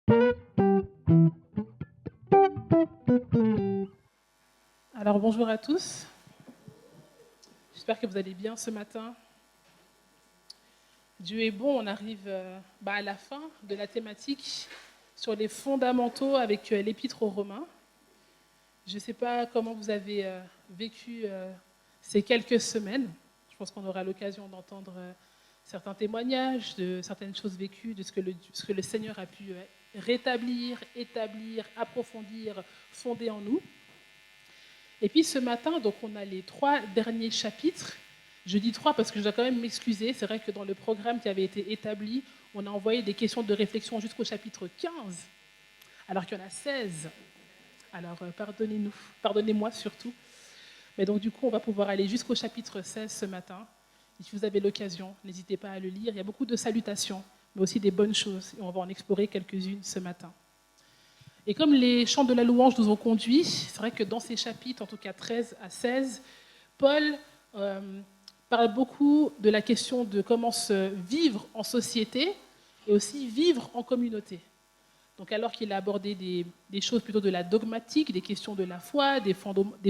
Alors bonjour à tous, j'espère que vous allez bien ce matin. Dieu est bon, on arrive à la fin de la thématique sur les fondamentaux avec l'épître aux Romains. Je ne sais pas comment vous avez vécu ces quelques semaines. Je pense qu'on aura l'occasion d'entendre certains témoignages, de certaines choses vécues, de ce que le Seigneur a pu rétablir, établir, approfondir, fonder en nous. Et puis ce matin, donc on a les 3 derniers chapitres. Je dis 3 parce que je dois quand même m'excuser. C'est vrai que dans le programme qui avait été établi, on a envoyé des questions de réflexion jusqu'au chapitre 15, alors qu'il y en a 16. Alors pardonnez-nous, pardonnez-moi surtout. Mais donc du coup, on va pouvoir aller jusqu'au chapitre 16 ce matin. Et si vous avez l'occasion, n'hésitez pas à le lire. Il y a beaucoup de salutations, mais aussi des bonnes choses. Et on va en explorer quelques-unes ce matin. Et comme les chants de la louange nous ont conduits, c'est vrai que dans ces chapitres, en tout cas 13 à 16, Paul parle beaucoup de la question de comment se vivre en société et aussi vivre en communauté. Donc alors qu'il a abordé des choses plutôt de la dogmatique, des questions de la foi, des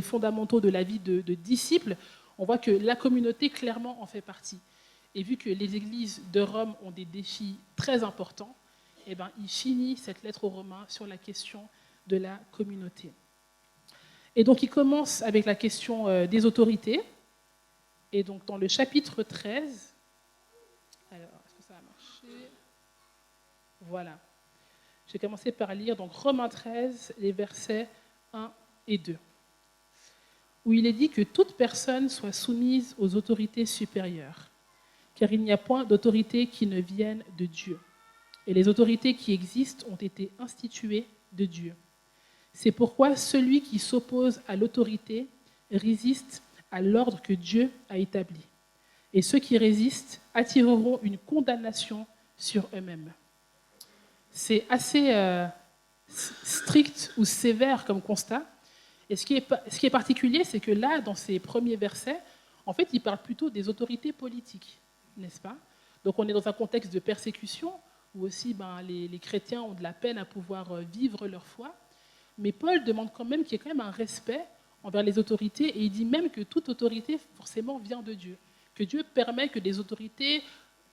fondamentaux de la vie de disciples, on voit que la communauté clairement en fait partie. Et vu que les églises de Rome ont des défis très importants, eh ben, il finit cette lettre aux Romains sur la question de la communauté. Et donc il commence avec la question des autorités. Et donc dans le chapitre 13, alors est-ce que ça a marché? Voilà. Je vais commencer par lire donc Romains 13, les versets 1 et 2, où il est dit que toute personne soit soumise aux autorités supérieures, car il n'y a point d'autorité qui ne vienne de Dieu. Et les autorités qui existent ont été instituées de Dieu. C'est pourquoi celui qui s'oppose à l'autorité résiste à l'ordre que Dieu a établi. Et ceux qui résistent attireront une condamnation sur eux-mêmes. C'est assez strict ou sévère comme constat. Et ce qui est particulier, c'est que là, dans ces premiers versets, en fait, il parle plutôt des autorités politiques, n'est-ce pas? Donc on est dans un contexte de persécution, où aussi les chrétiens ont de la peine à pouvoir vivre leur foi. Mais Paul demande quand même qu'il y ait quand même un respect envers les autorités, et il dit même que toute autorité, forcément, vient de Dieu. Que Dieu permet que des autorités,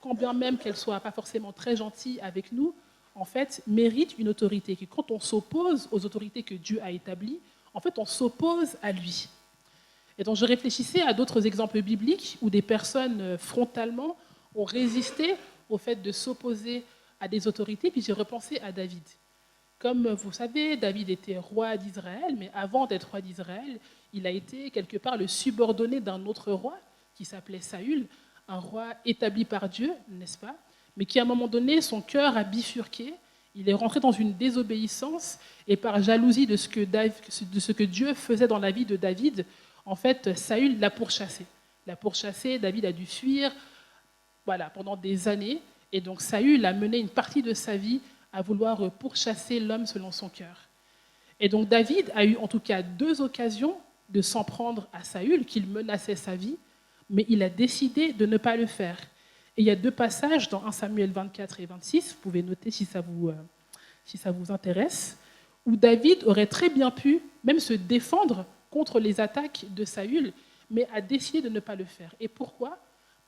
quand bien même qu'elles ne soient pas forcément très gentilles avec nous, en fait, méritent une autorité. Que quand on s'oppose aux autorités que Dieu a établies, en fait, on s'oppose à lui. Et donc, je réfléchissais à d'autres exemples bibliques où des personnes frontalement ont résisté au fait de s'opposer à des autorités, puis j'ai repensé à David. Comme vous savez, David était roi d'Israël, mais avant d'être roi d'Israël, il a été quelque part le subordonné d'un autre roi qui s'appelait Saül, un roi établi par Dieu, n'est-ce pas? Mais qui à un moment donné, son cœur a bifurqué, il est rentré dans une désobéissance, et par jalousie de ce que Dieu faisait dans la vie de David, en fait, Saül l'a pourchassé. David a dû fuir pendant des années, et donc Saül a mené une partie de sa vie à vouloir pourchasser l'homme selon son cœur. Et donc David a eu en tout cas 2 occasions de s'en prendre à Saül, qu'il menaçait sa vie, mais il a décidé de ne pas le faire. Et il y a 2 passages dans 1 Samuel 24 et 26, vous pouvez noter si ça vous intéresse, où David aurait très bien pu même se défendre contre les attaques de Saül, mais a décidé de ne pas le faire. Et pourquoi?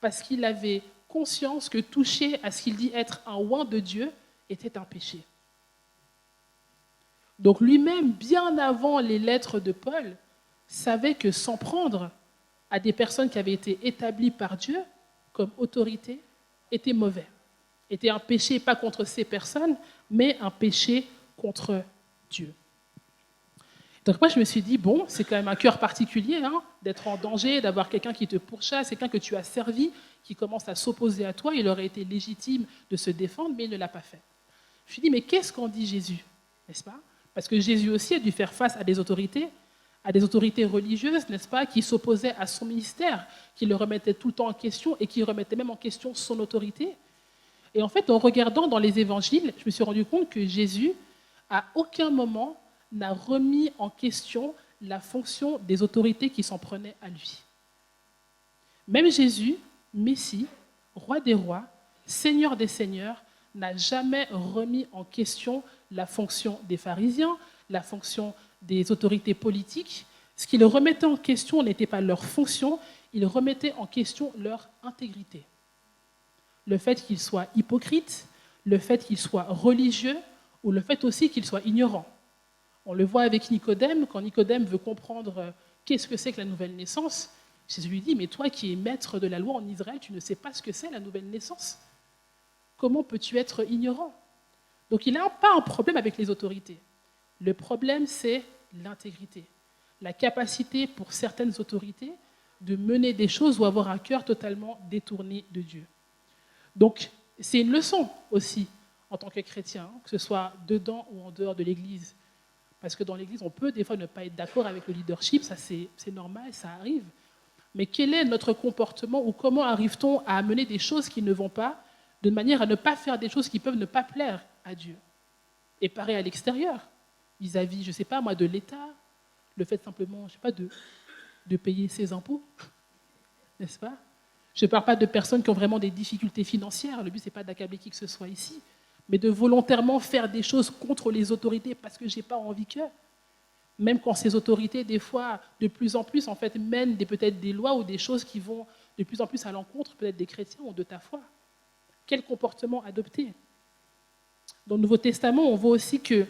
Parce qu'il avait conscience que toucher à ce qu'il dit être un oint de Dieu était un péché. Donc lui-même, bien avant les lettres de Paul, savait que s'en prendre à des personnes qui avaient été établies par Dieu comme autorité était mauvais. Était un péché pas contre ces personnes, mais un péché contre Dieu. Donc moi je me suis dit, bon, c'est quand même un cœur particulier d'être en danger, d'avoir quelqu'un qui te pourchasse, quelqu'un que tu as servi, qui commence à s'opposer à toi. Il aurait été légitime de se défendre, mais il ne l'a pas fait. Je me suis dit, mais qu'est-ce qu'en dit Jésus, n'est-ce pas? Parce que Jésus aussi a dû faire face à des autorités religieuses, n'est-ce pas, qui s'opposaient à son ministère, qui le remettaient tout le temps en question et qui remettaient même en question son autorité. Et en fait, en regardant dans les évangiles, je me suis rendu compte que Jésus, à aucun moment, n'a remis en question la fonction des autorités qui s'en prenaient à lui. Même Jésus, Messie, roi des rois, Seigneur des seigneurs, n'a jamais remis en question la fonction des pharisiens, la fonction des autorités politiques. Ce qu'ils remettaient en question n'était pas leur fonction, ils remettaient en question leur intégrité. Le fait qu'ils soient hypocrites, le fait qu'ils soient religieux, ou le fait aussi qu'ils soient ignorants. On le voit avec Nicodème, quand Nicodème veut comprendre qu'est-ce que c'est que la nouvelle naissance, Jésus lui dit, mais toi qui es maître de la loi en Israël, tu ne sais pas ce que c'est la nouvelle naissance. Comment peux-tu être ignorant? Donc il n'a pas un problème avec les autorités. Le problème, c'est l'intégrité, la capacité pour certaines autorités de mener des choses ou avoir un cœur totalement détourné de Dieu. Donc c'est une leçon aussi en tant que chrétien, que ce soit dedans ou en dehors de l'Église. Parce que dans l'Église, on peut des fois ne pas être d'accord avec le leadership, ça c'est normal, ça arrive. Mais quel est notre comportement ou comment arrive-t-on à amener des choses qui ne vont pas, de manière à ne pas faire des choses qui peuvent ne pas plaire à Dieu? Et pareil à l'extérieur, vis-à-vis, je ne sais pas moi, de l'État, le fait simplement, je sais pas, de payer ses impôts, n'est-ce pas? Je ne parle pas de personnes qui ont vraiment des difficultés financières, le but ce n'est pas d'accabler qui que ce soit ici, mais de volontairement faire des choses contre les autorités parce que je n'ai pas envie que, même quand ces autorités, des fois, de plus en plus, en fait, mènent peut-être des lois ou des choses qui vont de plus en plus à l'encontre peut-être des chrétiens ou de ta foi. Quel comportement adopter? Dans le Nouveau Testament, on voit aussi que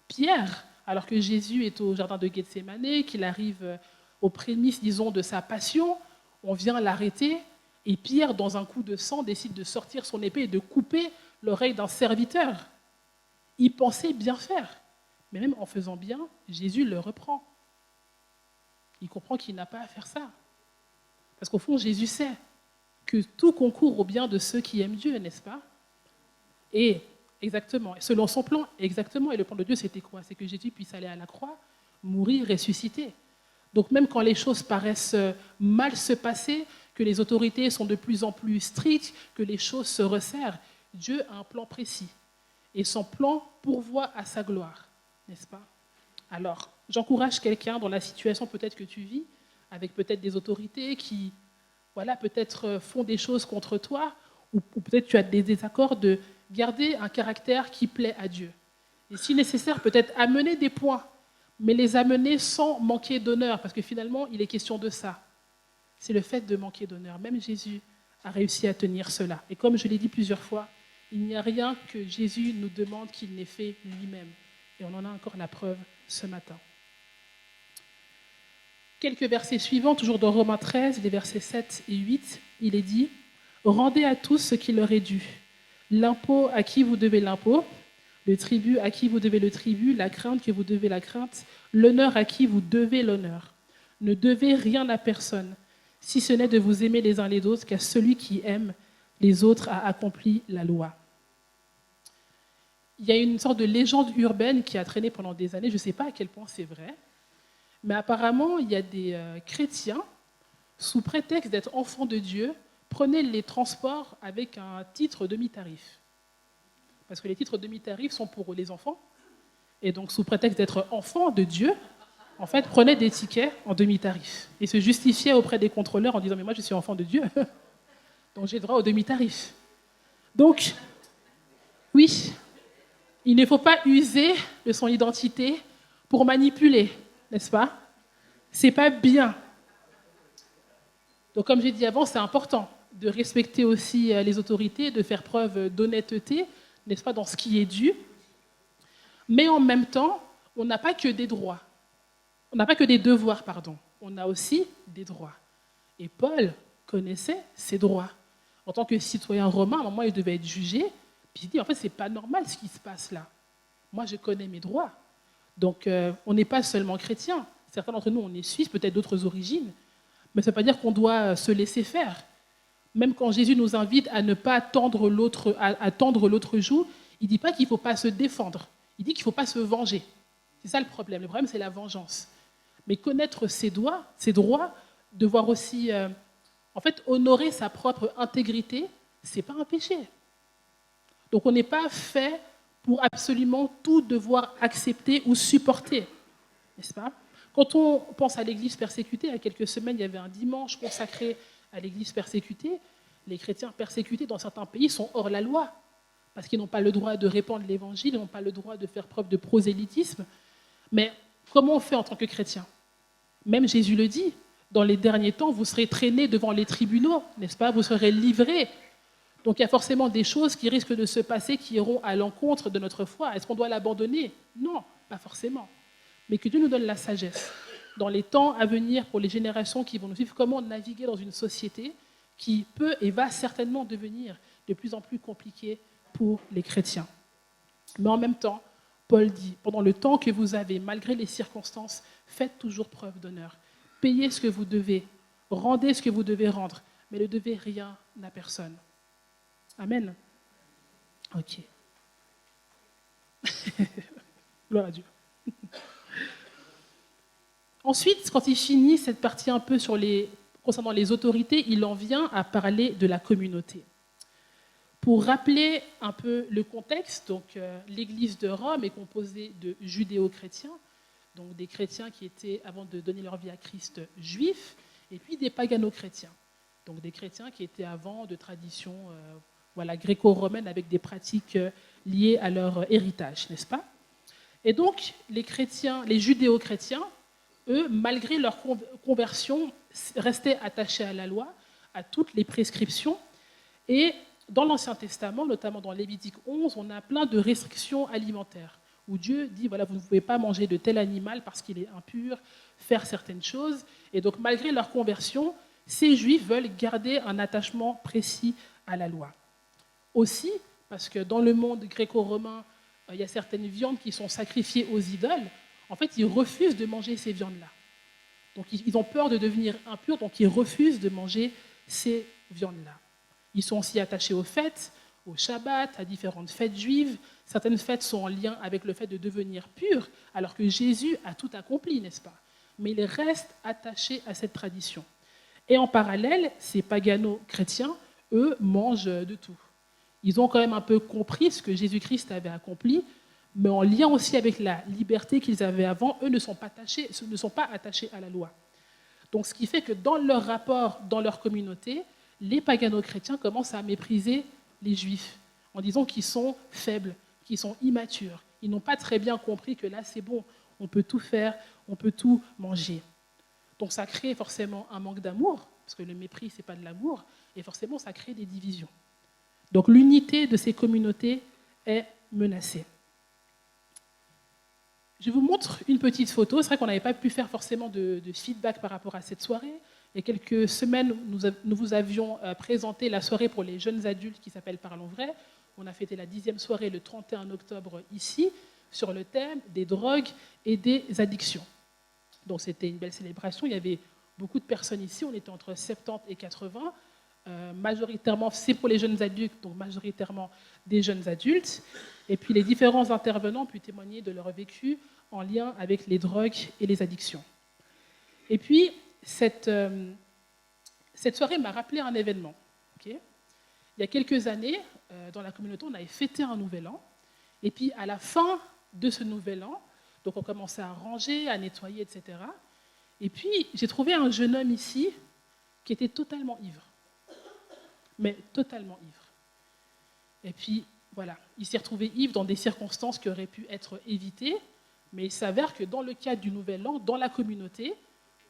Pierre, alors que Jésus est au jardin de Gethsémanée, qu'il arrive aux prémices, disons, de sa passion, on vient l'arrêter, et Pierre, dans un coup de sang, décide de sortir son épée et de couper l'oreille d'un serviteur. Il pensait bien faire, mais même en faisant bien, Jésus le reprend. Il comprend qu'il n'a pas à faire ça. Parce qu'au fond, Jésus sait que tout concourt au bien de ceux qui aiment Dieu, n'est-ce pas? Et exactement, selon son plan, exactement. Et le plan de Dieu, c'était quoi? C'est que Jésus puisse aller à la croix, mourir, ressusciter. Donc même quand les choses paraissent mal se passer, que les autorités sont de plus en plus strictes, que les choses se resserrent, Dieu a un plan précis. Et son plan pourvoit à sa gloire, n'est-ce pas? Alors, j'encourage quelqu'un dans la situation peut-être que tu vis, avec peut-être des autorités qui, voilà, peut-être font des choses contre toi, ou peut-être tu as des désaccords, de garder un caractère qui plaît à Dieu. Et si nécessaire, peut-être amener des points, mais les amener sans manquer d'honneur, parce que finalement, il est question de ça. C'est le fait de manquer d'honneur. Même Jésus a réussi à tenir cela. Et comme je l'ai dit plusieurs fois, il n'y a rien que Jésus nous demande qu'il n'ait fait lui-même. Et on en a encore la preuve ce matin. Quelques versets suivants, toujours dans Romains 13, les versets 7 et 8, il est dit « Rendez à tous ce qui leur est dû. L'impôt à qui vous devez l'impôt, le tribut à qui vous devez le tribut, la crainte que vous devez la crainte, l'honneur à qui vous devez l'honneur. Ne devez rien à personne, si ce n'est de vous aimer les uns les autres, car celui qui aime les autres a accompli la loi. » Il y a une sorte de légende urbaine qui a traîné pendant des années, je ne sais pas à quel point c'est vrai, mais apparemment, il y a des chrétiens, sous prétexte d'être enfants de Dieu, prenaient les transports avec un titre demi-tarif. Parce que les titres demi-tarif sont pour les enfants, et donc sous prétexte d'être enfants de Dieu, en fait, prenaient des tickets en demi-tarif et se justifiaient auprès des contrôleurs en disant « mais moi je suis enfant de Dieu, donc j'ai droit au demi-tarif ». Donc, oui, il ne faut pas user de son identité pour manipuler, n'est-ce pas? C'est pas bien. Donc, comme j'ai dit avant, c'est important de respecter aussi les autorités, de faire preuve d'honnêteté, n'est-ce pas, dans ce qui est dû. Mais en même temps, on n'a pas que des droits. On n'a pas que des devoirs, pardon. On a aussi des droits. Et Paul connaissait ses droits. En tant que citoyen romain, à un moment, il devait être jugé. Puis il dit, en fait, ce n'est pas normal ce qui se passe là. Moi, je connais mes droits. Donc, on n'est pas seulement chrétien. Certains d'entre nous, on est suisses, peut-être d'autres origines. Mais ça ne veut pas dire qu'on doit se laisser faire. Même quand Jésus nous invite à ne pas tendre l'autre joue, il ne dit pas qu'il ne faut pas se défendre. Il dit qu'il ne faut pas se venger. C'est ça le problème. Le problème, c'est la vengeance. Mais connaître ses droits, devoir aussi, en fait, honorer sa propre intégrité, ce n'est pas un péché. Donc, on n'est pas fait pour absolument tout devoir accepter ou supporter, n'est-ce pas? Quand on pense à l'Église persécutée, il y a quelques semaines, il y avait un dimanche consacré à l'Église persécutée. Les chrétiens persécutés dans certains pays sont hors la loi, parce qu'ils n'ont pas le droit de répandre l'évangile, ils n'ont pas le droit de faire preuve de prosélytisme. Mais comment on fait en tant que chrétien? Même Jésus le dit, dans les derniers temps, vous serez traînés devant les tribunaux, n'est-ce pas? Vous serez livrés. Donc il y a forcément des choses qui risquent de se passer qui iront à l'encontre de notre foi. Est-ce qu'on doit l'abandonner? Non, pas forcément. Mais que Dieu nous donne la sagesse dans les temps à venir pour les générations qui vont nous suivre, comment naviguer dans une société qui peut et va certainement devenir de plus en plus compliquée pour les chrétiens. Mais en même temps, Paul dit, pendant le temps que vous avez, malgré les circonstances, faites toujours preuve d'honneur. Payez ce que vous devez, rendez ce que vous devez rendre, mais ne devez rien à personne. Amen. Ok. Gloire à Dieu. Ensuite, quand il finit cette partie un peu concernant les autorités, il en vient à parler de la communauté. Pour rappeler un peu le contexte, donc l'Église de Rome est composée de judéo-chrétiens, donc des chrétiens qui étaient, avant de donner leur vie à Christ, juifs, et puis des pagano-chrétiens, donc des chrétiens qui étaient avant de tradition gréco-romaine avec des pratiques liées à leur héritage, n'est-ce pas? Et donc, les judéo-chrétiens, eux, malgré leur conversion, restaient attachés à la loi, à toutes les prescriptions. Et dans l'Ancien Testament, notamment dans Lévitique 11, on a plein de restrictions alimentaires, où Dieu dit, voilà, vous ne pouvez pas manger de tel animal parce qu'il est impur, faire certaines choses. Et donc, malgré leur conversion, ces Juifs veulent garder un attachement précis à la loi. Aussi, parce que dans le monde gréco-romain, il y a certaines viandes qui sont sacrifiées aux idoles. En fait, ils refusent de manger ces viandes-là. Donc, ils ont peur de devenir impurs, donc ils refusent de manger ces viandes-là. Ils sont aussi attachés aux fêtes, au Shabbat, à différentes fêtes juives. Certaines fêtes sont en lien avec le fait de devenir pur, alors que Jésus a tout accompli, n'est-ce pas? Mais ils restent attachés à cette tradition. Et en parallèle, ces pagano-chrétiens, eux, mangent de tout. Ils ont quand même un peu compris ce que Jésus-Christ avait accompli, mais en lien aussi avec la liberté qu'ils avaient avant, eux ne sont pas attachés à la loi. Donc ce qui fait que dans leur rapport, dans leur communauté, les pagano-chrétiens commencent à mépriser les juifs, en disant qu'ils sont faibles, qu'ils sont immatures. Ils n'ont pas très bien compris que là c'est bon, on peut tout faire, on peut tout manger. Donc ça crée forcément un manque d'amour, parce que le mépris ce n'est pas de l'amour, et forcément ça crée des divisions. Donc l'unité de ces communautés est menacée. Je vous montre une petite photo. C'est vrai qu'on n'avait pas pu faire forcément de feedback par rapport à cette soirée. Il y a quelques semaines, nous vous avions présenté la soirée pour les jeunes adultes qui s'appelle Parlons Vrai. On a fêté la 10e soirée le 31 octobre ici, sur le thème des drogues et des addictions. Donc c'était une belle célébration. Il y avait beaucoup de personnes ici. On était entre 70 et 80. Majoritairement, c'est pour les jeunes adultes, donc majoritairement des jeunes adultes. Et puis les différents intervenants ont pu témoigner de leur vécu en lien avec les drogues et les addictions. Et puis, cette soirée m'a rappelé un événement. Okay. Il y a quelques années, dans la communauté, on avait fêté un nouvel an. Et puis, à la fin de ce nouvel an, donc on commençait à ranger, à nettoyer, etc. Et puis, j'ai trouvé un jeune homme ici qui était totalement ivre. Mais totalement ivre. Et puis, voilà, il s'est retrouvé ivre dans des circonstances qui auraient pu être évitées, mais il s'avère que dans le cadre du Nouvel An, dans la communauté,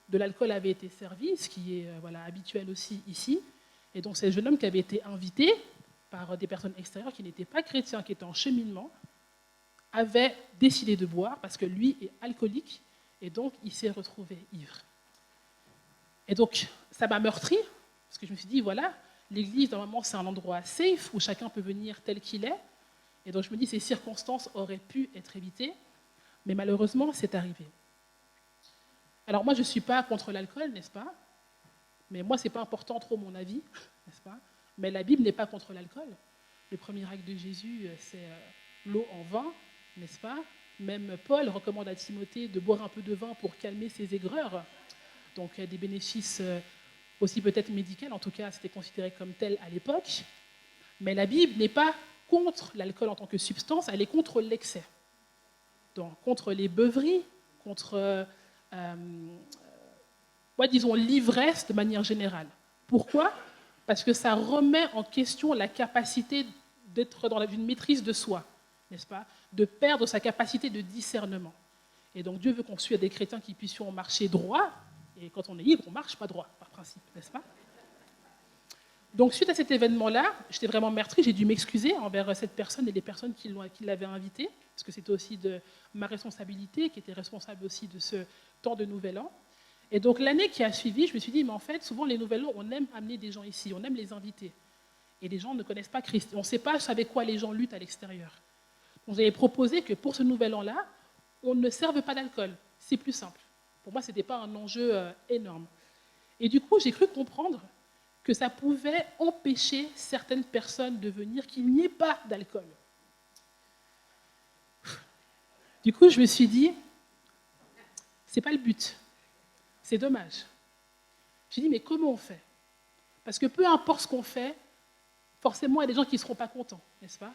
de l'alcool avait été servi, ce qui est habituel aussi ici. Et donc, c'est un jeune homme qui avait été invité par des personnes extérieures qui n'étaient pas chrétiens, qui étaient en cheminement, avait décidé de boire parce que lui est alcoolique, et donc il s'est retrouvé ivre. Et donc, ça m'a meurtri, parce que je me suis dit, voilà, l'église, normalement, c'est un endroit safe où chacun peut venir tel qu'il est. Et donc, je me dis, ces circonstances auraient pu être évitées, mais malheureusement, c'est arrivé. Alors, moi, je ne suis pas contre l'alcool, n'est-ce pas? Mais moi, ce n'est pas important trop mon avis, n'est-ce pas? Mais la Bible n'est pas contre l'alcool. Le premier acte de Jésus, c'est l'eau en vin, n'est-ce pas? Même Paul recommande à Timothée de boire un peu de vin pour calmer ses aigreurs. Donc, il y a des bénéfices aussi peut-être médicaux, en tout cas, c'était considéré comme tel à l'époque. Mais la Bible n'est pas contre l'alcool en tant que substance, elle est contre l'excès. Donc, contre les beuveries, contre, disons, l'ivresse de manière générale. Pourquoi? Parce que ça remet en question la capacité d'être dans une maîtrise de soi, n'est-ce pas? De perdre sa capacité de discernement. Et donc Dieu veut qu'on soit des chrétiens qui puissions marcher droit, et quand on est libre, on ne marche pas droit, par principe, n'est-ce pas? Donc suite à cet événement-là, j'étais vraiment meurtrie, j'ai dû m'excuser envers cette personne et les personnes qui l'avaient invité, parce que c'était aussi de ma responsabilité, qui était responsable aussi de ce temps de Nouvel An. Et donc l'année qui a suivi, je me suis dit, mais en fait, souvent les Nouvel An, on aime amener des gens ici, on aime les inviter. Et les gens ne connaissent pas Christ. On ne sait pas avec quoi les gens luttent à l'extérieur. Donc j'avais proposé que pour ce Nouvel An-là, on ne serve pas d'alcool. C'est plus simple. Pour moi, ce n'était pas un enjeu énorme. Et du coup, j'ai cru comprendre que ça pouvait empêcher certaines personnes de venir, qu'il n'y ait pas d'alcool. Du coup, je me suis dit, ce n'est pas le but. C'est dommage. J'ai dit, mais comment on fait? Parce que peu importe ce qu'on fait, forcément, il y a des gens qui ne seront pas contents, n'est-ce pas?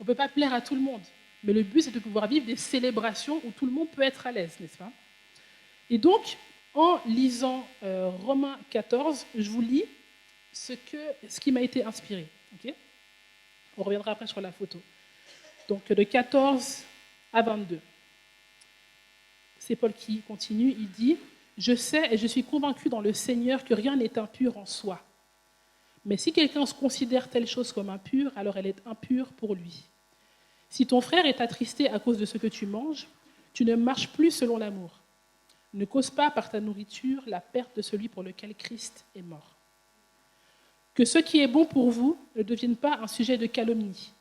On ne peut pas plaire à tout le monde. Mais le but, c'est de pouvoir vivre des célébrations où tout le monde peut être à l'aise, n'est-ce pas? Et donc, en lisant Romains 14, je vous lis ce qui m'a été inspiré. Okay? On reviendra après sur la photo. Donc, de 14 à 22. C'est Paul qui continue, il dit « Je sais et je suis convaincu dans le Seigneur que rien n'est impur en soi. Mais si quelqu'un se considère telle chose comme impure, alors elle est impure pour lui. Si ton frère est attristé à cause de ce que tu manges, tu ne marches plus selon l'amour. Ne cause pas par ta nourriture la perte de celui pour lequel Christ est mort. Que ce qui est bon pour vous ne devienne pas un sujet de calomnie.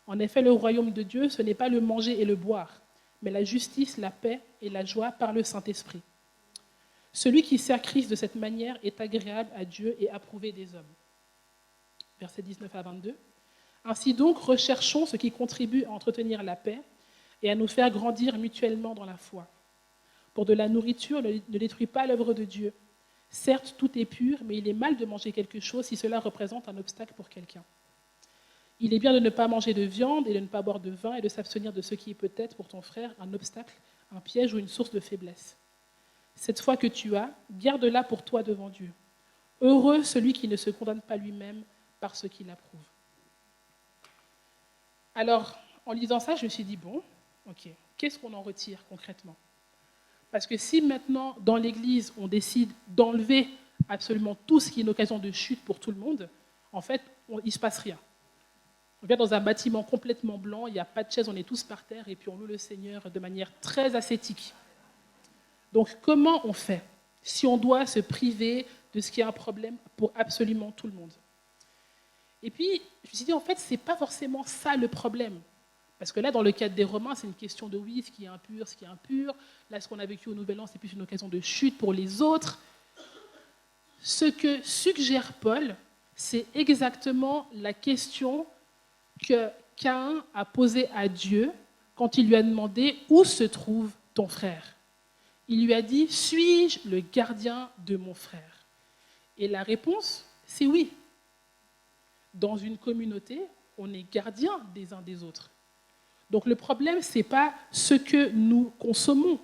En effet, le royaume de Dieu, ce n'est pas le manger et le boire, mais la justice, la paix et la joie par le Saint-Esprit. Celui qui sert Christ de cette manière est agréable à Dieu et approuvé des hommes. » Versets 19 à 22. « Ainsi donc, recherchons ce qui contribue à entretenir la paix et à nous faire grandir mutuellement dans la foi. Pour de la nourriture, ne détruis pas l'œuvre de Dieu. Certes, tout est pur, mais il est mal de manger quelque chose si cela représente un obstacle pour quelqu'un. Il est bien de ne pas manger de viande et de ne pas boire de vin et de s'abstenir de ce qui est peut-être pour ton frère un obstacle, un piège ou une source de faiblesse. Cette foi que tu as, garde-la pour toi devant Dieu. Heureux celui qui ne se condamne pas lui-même par ce qu'il approuve. » Alors, en lisant ça, je me suis dit, bon, ok, qu'est-ce qu'on en retire concrètement? Parce que si maintenant, dans l'Église, on décide d'enlever absolument tout ce qui est une occasion de chute pour tout le monde, en fait, il ne se passe rien. On vient dans un bâtiment complètement blanc, il n'y a pas de chaise, on est tous par terre, et puis on loue le Seigneur de manière très ascétique. Donc, comment on fait si on doit se priver de ce qui est un problème pour absolument tout le monde? Et puis, je me suis dit, en fait, ce n'est pas forcément ça le problème. Parce que là, dans le cadre des Romains, c'est une question de oui, ce qui est impur, ce qui est impur. Là, ce qu'on a vécu au Nouvel An, c'est plus une occasion de chute pour les autres. Ce que suggère Paul, c'est exactement la question que Caïn a posée à Dieu quand il lui a demandé « Où se trouve ton frère ?» Il lui a dit « Suis-je le gardien de mon frère ?» Et la réponse, c'est oui. Dans une communauté, on est gardien des uns des autres. Donc le problème, ce n'est pas ce que nous consommons,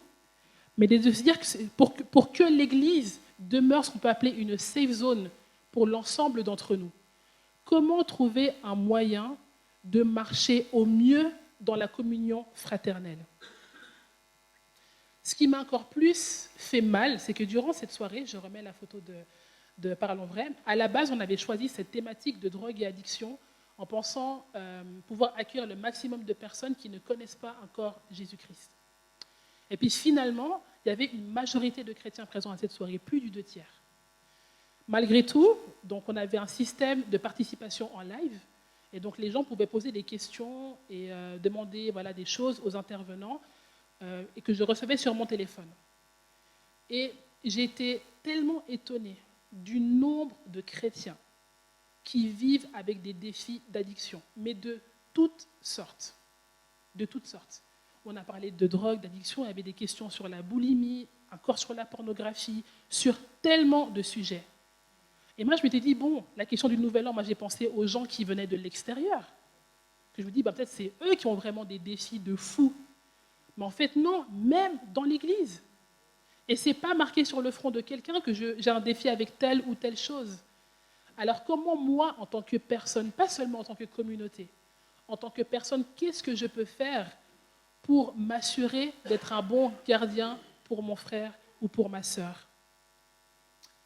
mais de se dire que pour que l'Église demeure ce qu'on peut appeler une safe zone pour l'ensemble d'entre nous, comment trouver un moyen de marcher au mieux dans la communion fraternelle? Ce qui m'a encore plus fait mal, c'est que durant cette soirée, je remets la photo de Parlons Vrai, à la base, on avait choisi cette thématique de drogue et addiction en pensant pouvoir accueillir le maximum de personnes qui ne connaissent pas encore Jésus-Christ. Et puis finalement, il y avait une majorité de chrétiens présents à cette soirée, plus du 2/3. Malgré tout, donc on avait un système de participation en live, et donc les gens pouvaient poser des questions et demander des choses aux intervenants, et que je recevais sur mon téléphone. Et j'ai été tellement étonnée du nombre de chrétiens qui vivent avec des défis d'addiction, mais de toutes sortes. De toutes sortes. On a parlé de drogue, d'addiction, il y avait des questions sur la boulimie, encore sur la pornographie, sur tellement de sujets. Et moi, je m'étais dit, bon, la question du Nouvel An, moi j'ai pensé aux gens qui venaient de l'extérieur. Que je me dis, peut-être c'est eux qui ont vraiment des défis de fous. Mais en fait, non, même dans l'Église. Et ce n'est pas marqué sur le front de quelqu'un que j'ai un défi avec telle ou telle chose. Alors comment moi, en tant que personne, pas seulement en tant que communauté, en tant que personne, qu'est-ce que je peux faire pour m'assurer d'être un bon gardien pour mon frère ou pour ma sœur?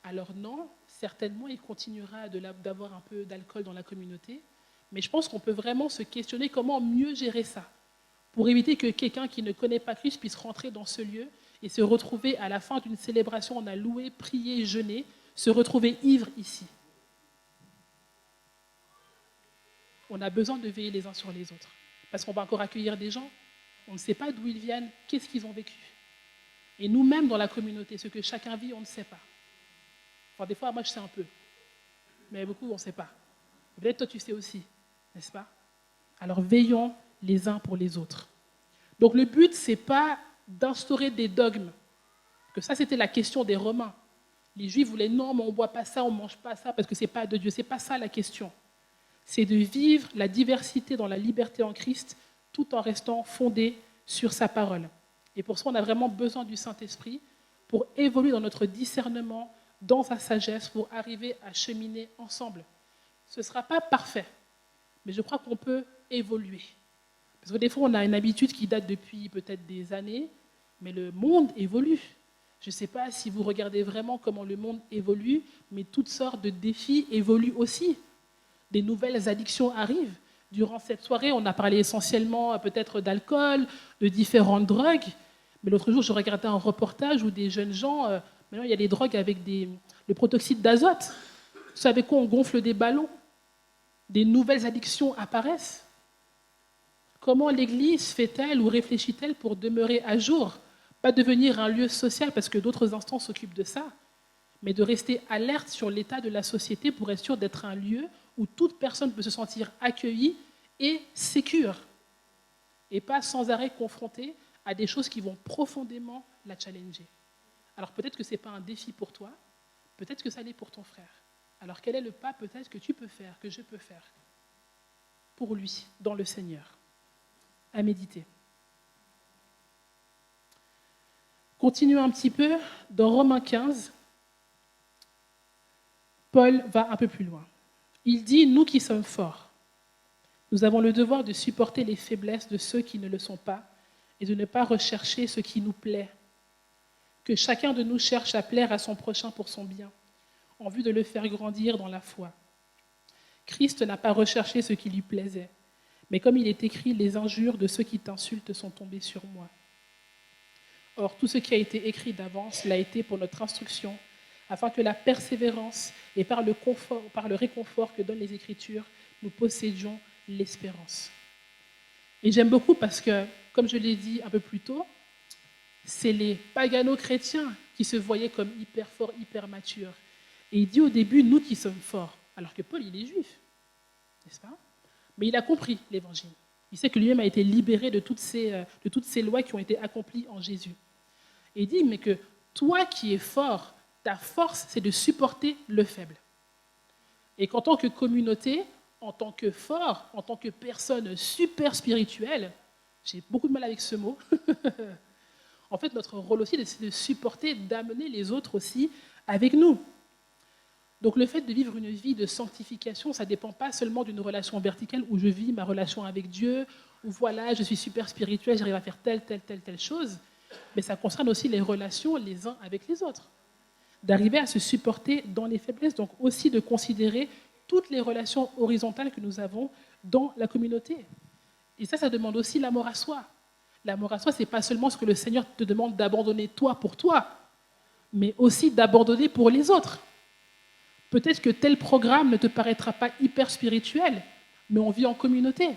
Alors non, certainement, il continuera d'avoir un peu d'alcool dans la communauté, mais je pense qu'on peut vraiment se questionner comment mieux gérer ça, pour éviter que quelqu'un qui ne connaît pas Christ puisse rentrer dans ce lieu et se retrouver à la fin d'une célébration, on a loué, prié, jeûné, se retrouver ivre ici. On a besoin de veiller les uns sur les autres, parce qu'on va encore accueillir des gens, on ne sait pas d'où ils viennent, qu'est-ce qu'ils ont vécu. Et nous-mêmes dans la communauté, ce que chacun vit, on ne sait pas. Enfin, des fois, moi, je sais un peu, mais beaucoup, on ne sait pas. Peut-être toi, tu sais aussi, n'est-ce pas? Alors, veillons les uns pour les autres. Donc, le but, ce n'est pas d'instaurer des dogmes, que ça, c'était la question des Romains. Les Juifs voulaient, non, mais on ne boit pas ça, on ne mange pas ça, parce que ce n'est pas de Dieu. Ce n'est pas ça la question. C'est de vivre la diversité dans la liberté en Christ, tout en restant fondé sur sa parole. Et pour ça, on a vraiment besoin du Saint-Esprit pour évoluer dans notre discernement, dans sa sagesse, pour arriver à cheminer ensemble. Ce ne sera pas parfait, mais je crois qu'on peut évoluer. Parce que des fois, on a une habitude qui date depuis peut-être des années, mais le monde évolue. Je ne sais pas si vous regardez vraiment comment le monde évolue, mais toutes sortes de défis évoluent aussi. Des nouvelles addictions arrivent. Durant cette soirée, on a parlé essentiellement peut-être d'alcool, de différentes drogues. Mais l'autre jour, je regardais un reportage où des jeunes gens, maintenant il y a des drogues avec le protoxyde d'azote. Vous savez quoi, on gonfle des ballons. Des nouvelles addictions apparaissent. Comment l'Église fait-elle ou réfléchit-elle pour demeurer à jour? Pas devenir un lieu social parce que d'autres instances s'occupent de ça, mais de rester alerte sur l'état de la société pour être sûr d'être un lieu où toute personne peut se sentir accueillie et sécure, et pas sans arrêt confrontée à des choses qui vont profondément la challenger. Alors peut-être que ce n'est pas un défi pour toi, peut-être que ça l'est pour ton frère. Alors quel est le pas peut-être que tu peux faire, que je peux faire pour lui, dans le Seigneur? À méditer. Continuons un petit peu. Dans Romains 15, Paul va un peu plus loin. Il dit, nous qui sommes forts, nous avons le devoir de supporter les faiblesses de ceux qui ne le sont pas et de ne pas rechercher ce qui nous plaît. Que chacun de nous cherche à plaire à son prochain pour son bien, en vue de le faire grandir dans la foi. Christ n'a pas recherché ce qui lui plaisait, mais comme il est écrit, les injures de ceux qui t'insultent sont tombées sur moi. Or, tout ce qui a été écrit d'avance l'a été pour notre instruction, afin que la persévérance et par le réconfort que donnent les Écritures, nous possédions l'espérance. Et j'aime beaucoup parce que, comme je l'ai dit un peu plus tôt, c'est les pagano-chrétiens qui se voyaient comme hyper forts, hyper matures. Et il dit au début, nous qui sommes forts, alors que Paul, il est juif, n'est-ce pas? Mais il a compris l'Évangile. Il sait que lui-même a été libéré de toutes ces lois qui ont été accomplies en Jésus. Et il dit, mais que toi qui es fort, ta force, c'est de supporter le faible. Et qu'en tant que communauté, en tant que fort, en tant que personne super spirituelle, j'ai beaucoup de mal avec ce mot, en fait, notre rôle aussi, c'est de supporter, d'amener les autres aussi avec nous. Donc le fait de vivre une vie de sanctification, ça ne dépend pas seulement d'une relation verticale où je vis ma relation avec Dieu, où voilà, je suis super spirituel, j'arrive à faire telle chose, mais ça concerne aussi les relations les uns avec les autres. D'arriver à se supporter dans les faiblesses, donc aussi de considérer toutes les relations horizontales que nous avons dans la communauté. Et ça demande aussi l'amour à soi. L'amour à soi, ce n'est pas seulement ce que le Seigneur te demande d'abandonner toi pour toi, mais aussi d'abandonner pour les autres. Peut-être que tel programme ne te paraîtra pas hyper spirituel, mais on vit en communauté.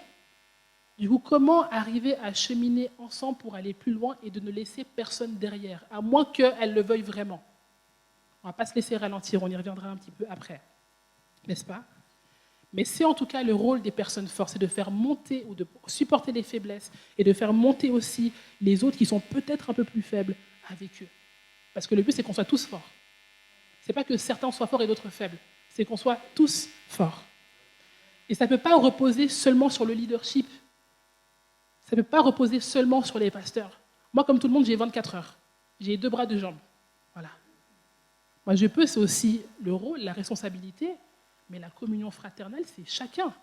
Du coup, comment arriver à cheminer ensemble pour aller plus loin et de ne laisser personne derrière, à moins qu'elle le veuille vraiment? On ne va pas se laisser ralentir, on y reviendra un petit peu après, n'est-ce pas? Mais c'est en tout cas le rôle des personnes fortes, c'est de faire monter ou de supporter les faiblesses et de faire monter aussi les autres qui sont peut-être un peu plus faibles avec eux. Parce que le but, c'est qu'on soit tous forts. Ce n'est pas que certains soient forts et d'autres faibles, c'est qu'on soit tous forts. Et ça ne peut pas reposer seulement sur le leadership. Ça ne peut pas reposer seulement sur les pasteurs. Moi, comme tout le monde, j'ai 24 heures. J'ai 2 bras, 2 jambes. Voilà. Moi, je peux, c'est aussi le rôle, la responsabilité, mais la communion fraternelle, c'est chacun.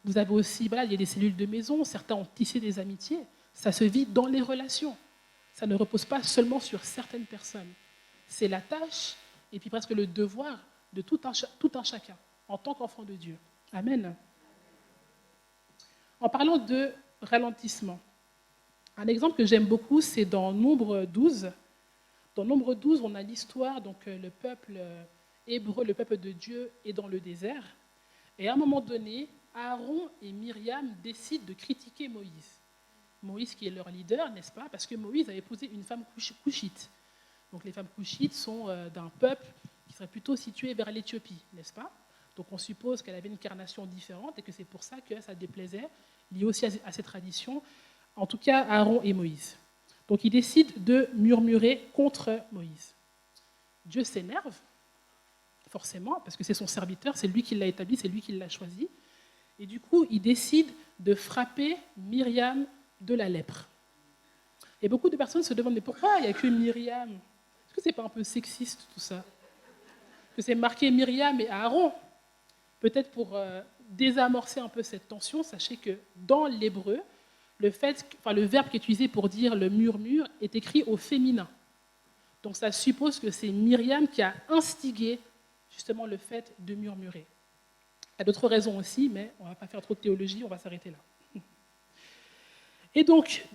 Vous avez aussi, voilà, il y a des cellules de maison, certains ont tissé des amitiés. Ça se vit dans les relations. Ça ne repose pas seulement sur certaines personnes. C'est la tâche et puis presque le devoir de tout un chacun en tant qu'enfant de Dieu. Amen. En parlant de ralentissement, un exemple que j'aime beaucoup, c'est dans Nombre 12. Dans Nombre 12, on a l'histoire, donc le peuple hébreu, le peuple de Dieu, est dans le désert. Et à un moment donné, Aaron et Myriam décident de critiquer Moïse. Moïse qui est leur leader, n'est-ce pas? Parce que Moïse a épousé une femme couchite. Donc les femmes couchites sont d'un peuple qui serait plutôt situé vers l'Éthiopie, n'est-ce pas? Donc on suppose qu'elle avait une carnation différente et que c'est pour ça que ça déplaisait, lié aussi à ces traditions, en tout cas Aaron et Moïse. Donc ils décident de murmurer contre Moïse. Dieu s'énerve, forcément, parce que c'est son serviteur, c'est lui qui l'a établi, c'est lui qui l'a choisi. Et du coup, il décide de frapper Myriam de la lèpre. Et beaucoup de personnes se demandent, mais pourquoi il n'y a que Myriam? Est-ce que ce n'est pas un peu sexiste tout ça? Que c'est marqué Myriam et Aaron? Peut-être pour désamorcer un peu cette tension, sachez que dans l'hébreu, le verbe qui est utilisé pour dire le murmure est écrit au féminin. Donc ça suppose que c'est Myriam qui a instigé justement le fait de murmurer. Il y a d'autres raisons aussi, mais on ne va pas faire trop de théologie, on va s'arrêter là. Et donc,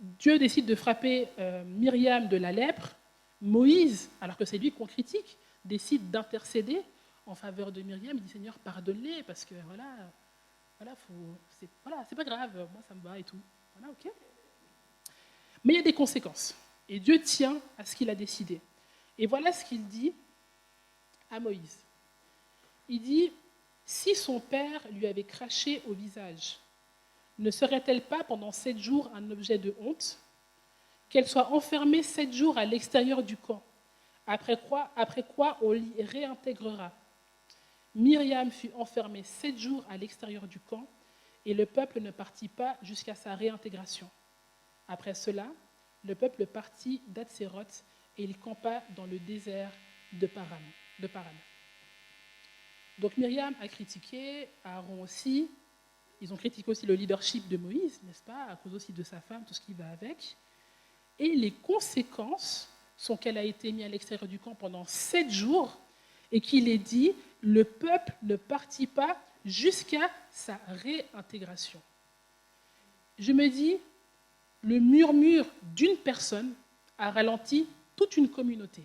Dieu décide de frapper Myriam de la lèpre. Moïse, alors que c'est lui qu'on critique, décide d'intercéder en faveur de Myriam. Il dit, Seigneur, pardonne-les, parce que c'est pas grave, moi ça me va et tout. Voilà, ok. Mais il y a des conséquences. Et Dieu tient à ce qu'il a décidé. Et voilà ce qu'il dit à Moïse. Il dit, si son père lui avait craché au visage, ne serait-elle pas pendant 7 jours un objet de honte? Qu'elle soit enfermée 7 jours à l'extérieur du camp, après quoi on l'y réintégrera. Myriam fut enfermée 7 jours à l'extérieur du camp, et le peuple ne partit pas jusqu'à sa réintégration. Après cela, le peuple partit d'Hatséroth, et il campa dans le désert de Paran. Donc Myriam a critiqué, Aaron aussi. Ils ont critiqué aussi le leadership de Moïse, n'est-ce pas, à cause aussi de sa femme, tout ce qui va avec. Et les conséquences sont qu'elle a été mise à l'extérieur du camp pendant 7 jours et qu'il est dit, le peuple ne partit pas jusqu'à sa réintégration. Je me dis, le murmure d'une personne a ralenti toute une communauté.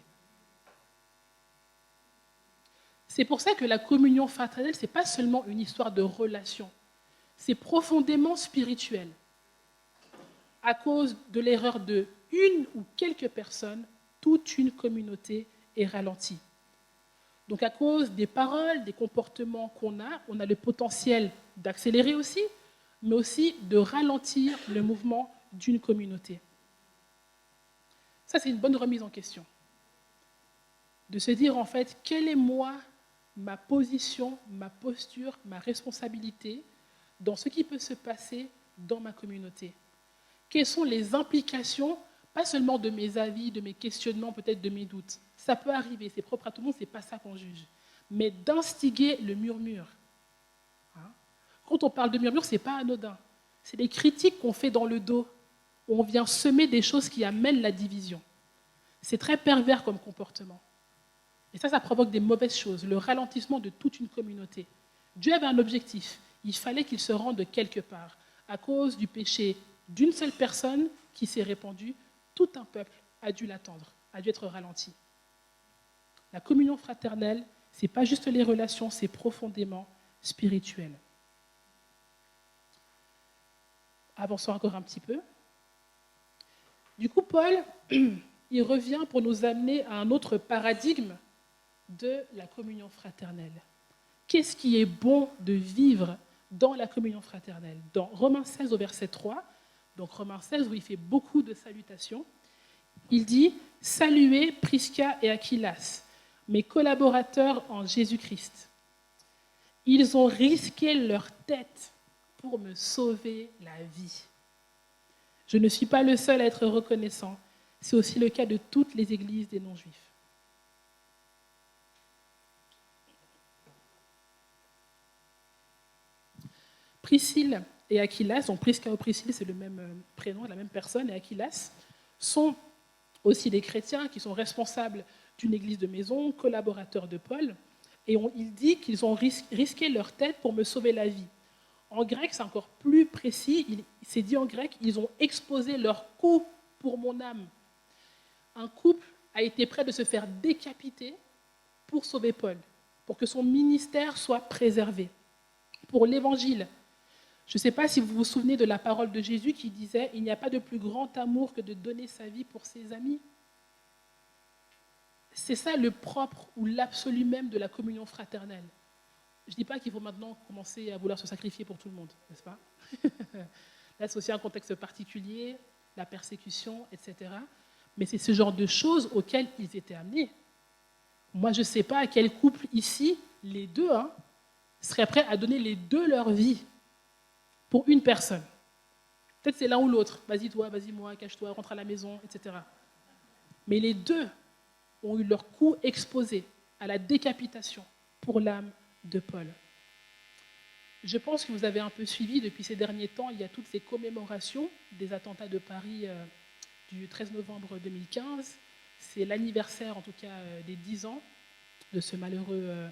C'est pour ça que la communion fraternelle, ce n'est pas seulement une histoire de relation, c'est profondément spirituel. À cause de l'erreur de une ou quelques personnes, toute une communauté est ralentie. Donc à cause des paroles, des comportements qu'on a, on a le potentiel d'accélérer aussi, mais aussi de ralentir le mouvement d'une communauté. Ça, c'est une bonne remise en question. De se dire, en fait, quelle est moi, ma position, ma posture, ma responsabilité dans ce qui peut se passer dans ma communauté. Quelles sont les implications, pas seulement de mes avis, de mes questionnements, peut-être de mes doutes. Ça peut arriver, c'est propre à tout le monde, ce n'est pas ça qu'on juge. Mais d'instiguer le murmure. Quand on parle de murmure, ce n'est pas anodin. C'est des critiques qu'on fait dans le dos, où on vient semer des choses qui amènent la division. C'est très pervers comme comportement. Et ça provoque des mauvaises choses, le ralentissement de toute une communauté. Dieu avait un objectif. Il fallait qu'il se rende quelque part. À cause du péché d'une seule personne qui s'est répandue, tout un peuple a dû l'attendre, a dû être ralenti. La communion fraternelle, ce n'est pas juste les relations, c'est profondément spirituel. Avançons encore un petit peu. Du coup, Paul, il revient pour nous amener à un autre paradigme de la communion fraternelle. Qu'est-ce qui est bon de vivre dans la communion fraternelle? Dans Romains 16 au verset 3, donc Romains 16 où il fait beaucoup de salutations, il dit « Saluez Prisca et Aquilas, mes collaborateurs en Jésus-Christ. Ils ont risqué leur tête pour me sauver la vie. Je ne suis pas le seul à être reconnaissant, c'est aussi le cas de toutes les églises des non-juifs. » Priscille et Aquilas, donc Prisca ou Priscille, c'est le même prénom, la même personne, et Aquilas, sont aussi des chrétiens qui sont responsables d'une église de maison, collaborateurs de Paul, et il dit qu'ils ont risqué leur tête pour me sauver la vie. En grec, c'est encore plus précis, c'est dit en grec, ils ont exposé leur cou pour mon âme. Un couple a été prêt de se faire décapiter pour sauver Paul, pour que son ministère soit préservé. Pour l'évangile, je ne sais pas si vous vous souvenez de la parole de Jésus qui disait « Il n'y a pas de plus grand amour que de donner sa vie pour ses amis ». C'est ça le propre ou l'absolu même de la communion fraternelle. Je ne dis pas qu'il faut maintenant commencer à vouloir se sacrifier pour tout le monde, n'est-ce pas? Là, c'est aussi un contexte particulier, la persécution, etc. Mais c'est ce genre de choses auxquelles ils étaient amenés. Moi, je ne sais pas à quel couple ici, les deux, seraient prêts à donner les deux leur vie pour une personne. Peut-être c'est l'un ou l'autre. Vas-y toi, vas-y moi, cache-toi, rentre à la maison, etc. Mais les deux ont eu leur cou exposé à la décapitation pour l'âme de Paul. Je pense que vous avez un peu suivi depuis ces derniers temps, il y a toutes ces commémorations des attentats de Paris du 13 novembre 2015. C'est l'anniversaire, en tout cas, des 10 ans de ce malheureux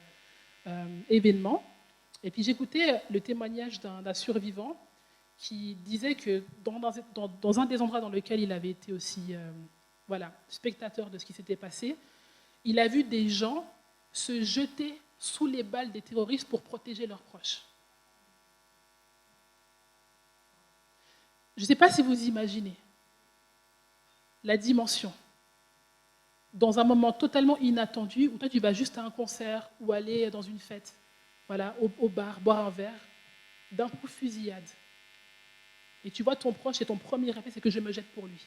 événement. Et puis j'écoutais le témoignage d'un survivant qui disait que dans un des endroits dans lequel il avait été aussi spectateur de ce qui s'était passé, il a vu des gens se jeter sous les balles des terroristes pour protéger leurs proches. Je ne sais pas si vous imaginez la dimension. Dans un moment totalement inattendu, où toi tu vas juste à un concert ou aller dans une fête, au bar, boire un verre, d'un coup fusillade. Et tu vois ton proche et ton premier réflexe, c'est que je me jette pour lui.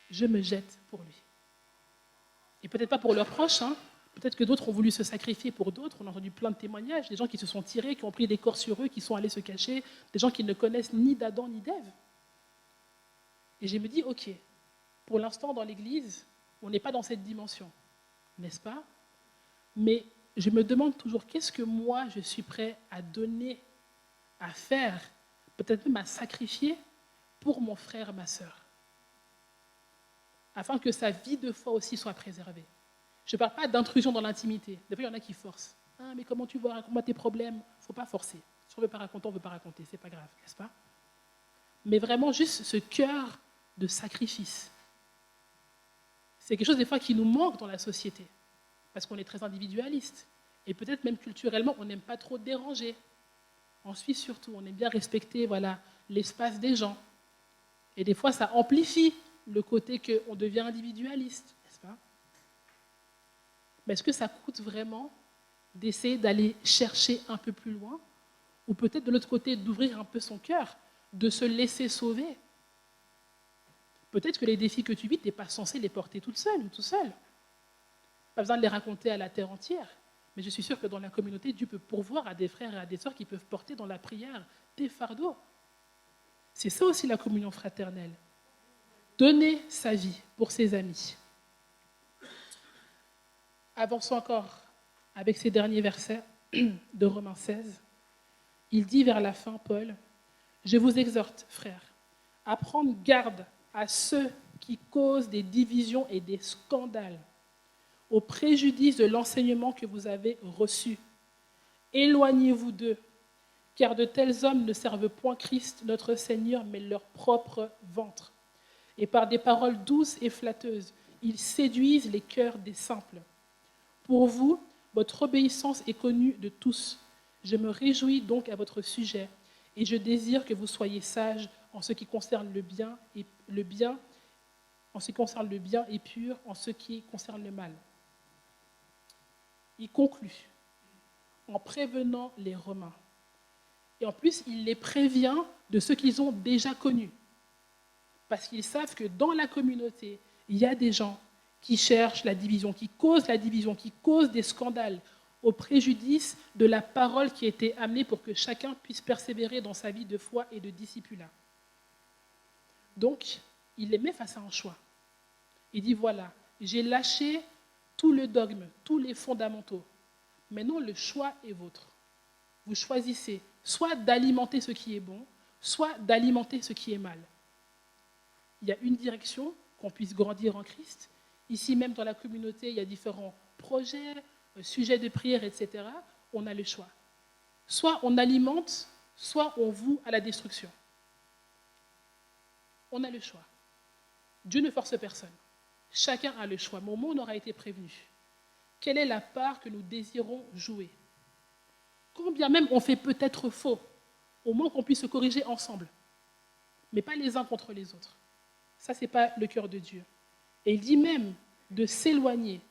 Je me jette pour lui. Et peut-être pas pour leurs proches, peut-être que d'autres ont voulu se sacrifier pour d'autres. On a entendu plein de témoignages, des gens qui se sont tirés, qui ont pris des corps sur eux, qui sont allés se cacher, des gens qui ne connaissent ni d'Adam ni d'Ève. Et je me dis, ok, pour l'instant dans l'Église, on n'est pas dans cette dimension, n'est-ce pas? Mais je me demande toujours, qu'est-ce que moi je suis prêt à donner, à faire, peut-être même à sacrifier pour mon frère, ma sœur, afin que sa vie de foi aussi soit préservée. Je ne parle pas d'intrusion dans l'intimité. Des fois, il y en a qui forcent. « Ah, mais comment tu vois, raconte-moi tes problèmes. » Il ne faut pas forcer. Si on ne veut pas raconter, on ne veut pas raconter. Ce n'est pas grave, n'est-ce pas? Mais vraiment, juste ce cœur de sacrifice. C'est quelque chose, des fois, qui nous manque dans la société. Parce qu'on est très individualiste. Et peut-être même culturellement, on n'aime pas trop déranger. En Suisse, surtout, on aime bien respecter l'espace des gens. Et des fois, ça amplifie le côté qu'on devient individualiste, n'est-ce pas? Mais est-ce que ça coûte vraiment d'essayer d'aller chercher un peu plus loin? Ou peut-être de l'autre côté, d'ouvrir un peu son cœur, de se laisser sauver? Peut-être que les défis que tu vis, tu n'es pas censé les porter toute seule ou tout seul. Pas besoin de les raconter à la terre entière. Mais je suis sûre que dans la communauté, Dieu peut pourvoir à des frères et à des sœurs qui peuvent porter dans la prière tes fardeaux. C'est ça aussi la communion fraternelle. Donner sa vie pour ses amis. Avançons encore avec ces derniers versets de Romains 16. Il dit vers la fin, Paul, « Je vous exhorte, frères, à prendre garde à ceux qui causent des divisions et des scandales, au préjudice de l'enseignement que vous avez reçu. Éloignez-vous d'eux, car de tels hommes ne servent point Christ, notre Seigneur, mais leur propre ventre. Et par des paroles douces et flatteuses, ils séduisent les cœurs des simples. Pour vous, votre obéissance est connue de tous. Je me réjouis donc à votre sujet, et je désire que vous soyez sages en ce qui concerne le bien et en ce qui concerne le bien et pur, en ce qui concerne le mal. » Il conclut en prévenant les Romains. Et en plus, il les prévient de ce qu'ils ont déjà connu. Parce qu'ils savent que dans la communauté, il y a des gens qui cherchent la division, qui causent des scandales au préjudice de la parole qui a été amenée pour que chacun puisse persévérer dans sa vie de foi et de discipulat. Donc, il les met face à un choix. Il dit, voilà, j'ai lâché tout le dogme, tous les fondamentaux. Maintenant, le choix est vôtre. Vous choisissez soit d'alimenter ce qui est bon, soit d'alimenter ce qui est mal. Il y a une direction, qu'on puisse grandir en Christ. Ici, même dans la communauté, il y a différents projets, sujets de prière, etc. On a le choix. Soit on alimente, soit on voue à la destruction. On a le choix. Dieu ne force personne. Chacun a le choix. Mais au moins, on aura été prévenu. Quelle est la part que nous désirons jouer? Quand bien même on fait peut-être faux, au moins qu'on puisse se corriger ensemble, mais pas les uns contre les autres. Ça, ce n'est pas le cœur de Dieu. Et il dit même de s'éloigner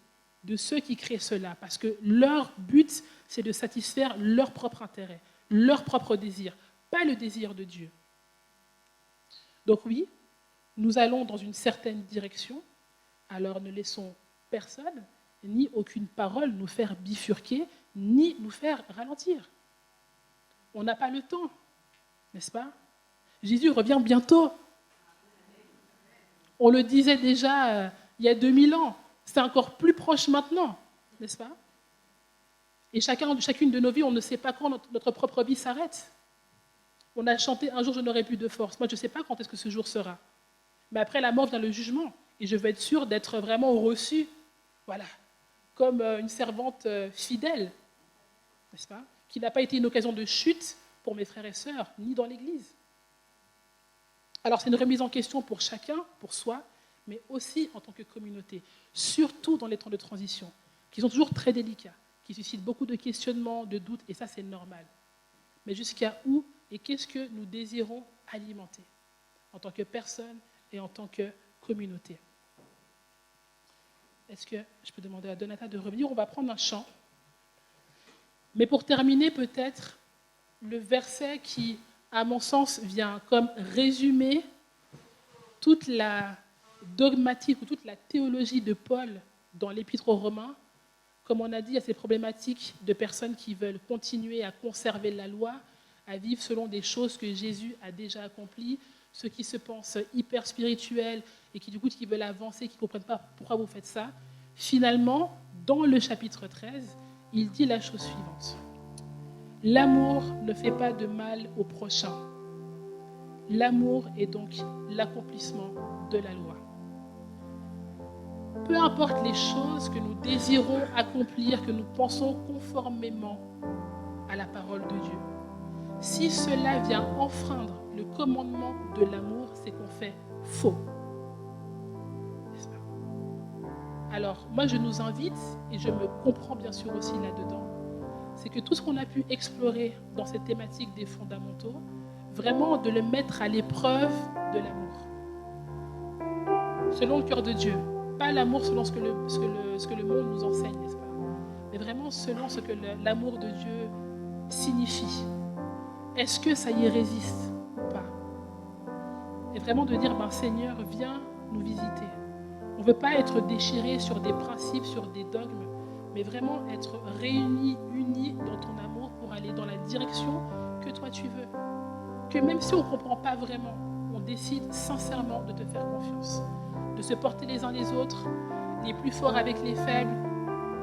de ceux qui créent cela, parce que leur but, c'est de satisfaire leur propre intérêt, leur propre désir, pas le désir de Dieu. Donc oui, nous allons dans une certaine direction, alors ne laissons personne, ni aucune parole nous faire bifurquer, ni nous faire ralentir. On n'a pas le temps, n'est-ce pas? Jésus revient bientôt. On le disait déjà il y a 2000 ans. C'est encore plus proche maintenant, n'est-ce pas? Et chacune de nos vies, on ne sait pas quand notre propre vie s'arrête. On a chanté « Un jour, je n'aurai plus de force ». Moi, je ne sais pas quand est-ce que ce jour sera. Mais après la mort vient le jugement. Et je veux être sûre d'être vraiment reçue, voilà, comme une servante fidèle, n'est-ce pas? Qui n'a pas été une occasion de chute pour mes frères et sœurs, ni dans l'Église. Alors, c'est une remise en question pour chacun, pour soi, mais aussi en tant que communauté, surtout dans les temps de transition, qui sont toujours très délicats, qui suscitent beaucoup de questionnements, de doutes, et ça, c'est normal. Mais jusqu'à où et qu'est-ce que nous désirons alimenter en tant que personne et en tant que communauté? Est-ce que je peux demander à Donata de revenir? On va prendre un chant. Mais pour terminer, peut-être, le verset qui, à mon sens, vient comme résumer toute la dogmatique ou toute la théologie de Paul dans l'Épître aux Romains. Comme on a dit, il y a ces problématiques de personnes qui veulent continuer à conserver la loi, à vivre selon des choses que Jésus a déjà accomplies, ceux qui se pensent hyper spirituels et qui, du coup, qui veulent avancer, qui ne comprennent pas pourquoi vous faites ça. Finalement, dans le chapitre 13, il dit la chose suivante. L'amour ne fait pas de mal au prochain. L'amour est donc l'accomplissement de la loi. Peu importe les choses que nous désirons accomplir, que nous pensons conformément à la parole de Dieu, si cela vient enfreindre le commandement de l'amour, c'est qu'on fait faux. N'est-ce pas? Alors, moi, je nous invite, et je me comprends bien sûr aussi là-dedans, c'est que tout ce qu'on a pu explorer dans cette thématique des fondamentaux, vraiment de le mettre à l'épreuve de l'amour. Selon le cœur de Dieu. Pas l'amour selon ce que le monde nous enseigne, n'est-ce pas? Mais vraiment selon ce que l'amour de Dieu signifie. Est-ce que ça y résiste ou pas? Et vraiment de dire, Seigneur, viens nous visiter. On ne veut pas être déchiré sur des principes, sur des dogmes, mais vraiment être réunis, unis dans ton amour pour aller dans la direction que toi tu veux. Que même si on ne comprend pas vraiment, on décide sincèrement de te faire confiance. De se porter les uns les autres, les plus forts avec les faibles.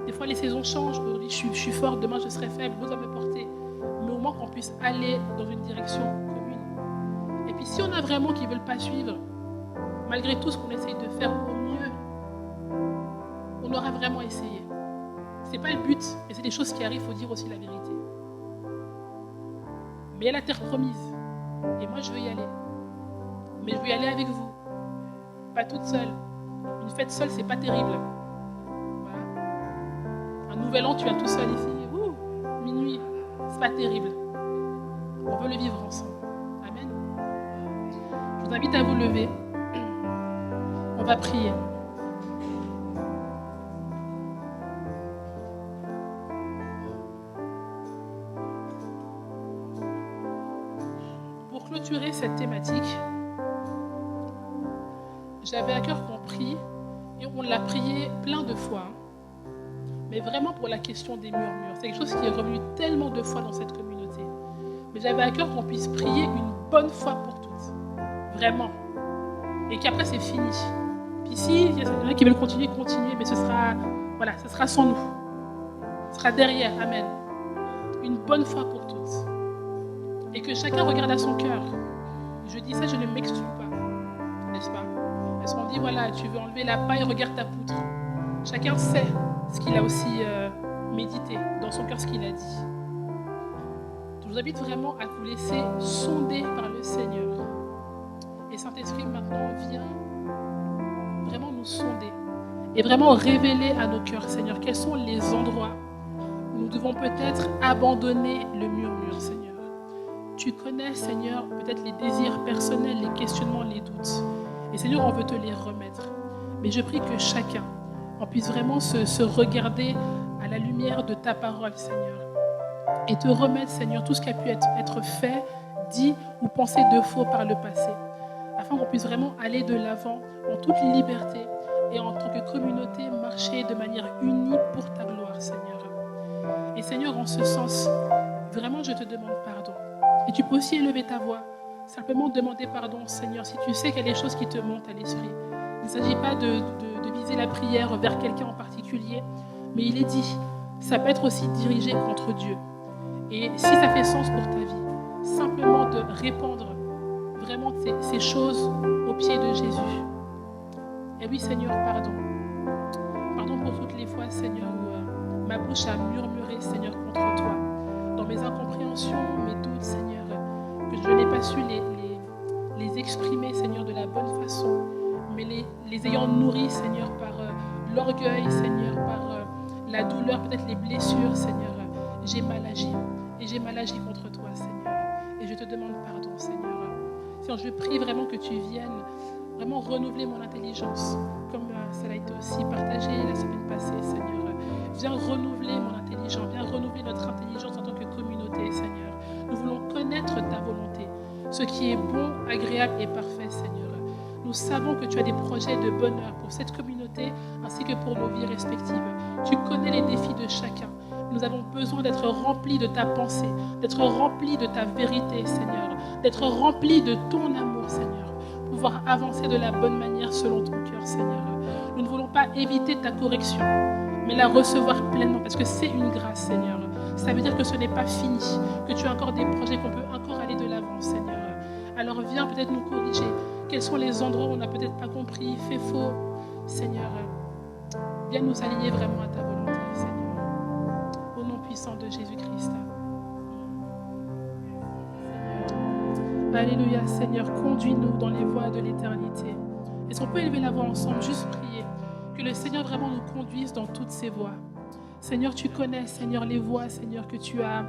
Des fois, les saisons changent. Aujourd'hui, je suis fort, demain, je serai faible. Vous allez me porter. Mais au moins qu'on puisse aller dans une direction commune. Et puis, si on a vraiment qui ne veulent pas suivre, malgré tout ce qu'on essaye de faire au mieux, on aura vraiment essayé. Ce n'est pas le but, mais c'est des choses qui arrivent, il faut dire aussi la vérité. Mais il y a la terre promise. Et moi, je veux y aller. Mais je veux y aller avec vous. Pas toute seule. Une fête seule, c'est pas terrible. Voilà. Un nouvel an, tu viens tout seul ici. Minuit, c'est pas terrible. On veut le vivre ensemble. Amen. Je vous invite à vous lever. On va prier. Pour clôturer cette thématique, j'avais à cœur qu'on prie, et on l'a prié plein de fois, mais vraiment pour la question des murmures. C'est quelque chose qui est revenu tellement de fois dans cette communauté. Mais j'avais à cœur qu'on puisse prier une bonne fois pour toutes, vraiment. Et qu'après c'est fini. Puis si il y en a qui veulent continuer, mais ce sera sans nous. Ce sera derrière, amen. Une bonne fois pour toutes. et que chacun regarde à son cœur. Je dis ça, je ne m'exclus pas, n'est-ce pas? Parce qu'on dit, voilà, tu veux enlever la paille, regarde ta poutre. Chacun sait ce qu'il a aussi médité dans son cœur, ce qu'il a dit. Je vous invite vraiment à vous laisser sonder par le Seigneur. Et Saint-Esprit, maintenant, vient vraiment nous sonder et vraiment révéler à nos cœurs, Seigneur, quels sont les endroits où nous devons peut-être abandonner le murmure, Seigneur. Tu connais, Seigneur, peut-être les désirs personnels, les questionnements, les doutes. Et Seigneur, on veut te les remettre. Mais je prie que chacun, on puisse vraiment se regarder à la lumière de ta parole, Seigneur. Et te remettre, Seigneur, tout ce qui a pu être fait, dit ou pensé de faux par le passé. Afin qu'on puisse vraiment aller de l'avant en toute liberté et en tant que communauté, marcher de manière unie pour ta gloire, Seigneur. Et Seigneur, en ce sens, vraiment, je te demande pardon. Et tu peux aussi élever ta voix, simplement demander pardon, Seigneur, si tu sais qu'il y a des choses qui te montent à l'esprit. Il ne s'agit pas de viser la prière vers quelqu'un en particulier, mais il est dit, ça peut être aussi dirigé contre Dieu. Et si ça fait sens pour ta vie, simplement de répandre vraiment ces choses au pied de Jésus. Et oui, Seigneur, pardon. Pardon pour toutes les fois, Seigneur, où ma bouche a murmuré, Seigneur, contre toi. Dans mes incompréhensions, mes doutes, Seigneur, que je n'ai pas su les exprimer, Seigneur, de la bonne façon, mais les ayant nourris, Seigneur, par l'orgueil, Seigneur, par la douleur, peut-être les blessures, Seigneur, j'ai mal agi. Et j'ai mal agi contre toi, Seigneur. Et je te demande pardon, Seigneur. Seigneur, je prie vraiment que tu viennes vraiment renouveler mon intelligence, comme cela a été aussi partagé la semaine passée, Seigneur. Viens renouveler mon intelligence, viens renouveler notre intelligence en tant que communauté, Seigneur. Nous voulons connaître ta volonté, ce qui est bon, agréable et parfait, Seigneur. Nous savons que tu as des projets de bonheur pour cette communauté ainsi que pour nos vies respectives. Tu connais les défis de chacun. Nous avons besoin d'être remplis de ta pensée, d'être remplis de ta vérité, Seigneur, d'être remplis de ton amour, Seigneur, pour pouvoir avancer de la bonne manière selon ton cœur, Seigneur. Nous ne voulons pas éviter ta correction, mais la recevoir pleinement, parce que c'est une grâce, Seigneur. Ça veut dire que ce n'est pas fini, que tu as encore des projets, qu'on peut encore aller de l'avant, Seigneur. Alors viens peut-être nous corriger. Quels sont les endroits où on n'a peut-être pas compris, fait faux, Seigneur. Viens nous aligner vraiment à ta volonté, Seigneur. Au nom puissant de Jésus-Christ. Alléluia, Seigneur, conduis-nous dans les voies de l'éternité. Est-ce qu'on peut élever la voix ensemble, juste prier, que le Seigneur vraiment nous conduise dans toutes ces voies. Seigneur, tu connais, Seigneur, les voies, Seigneur, que tu as,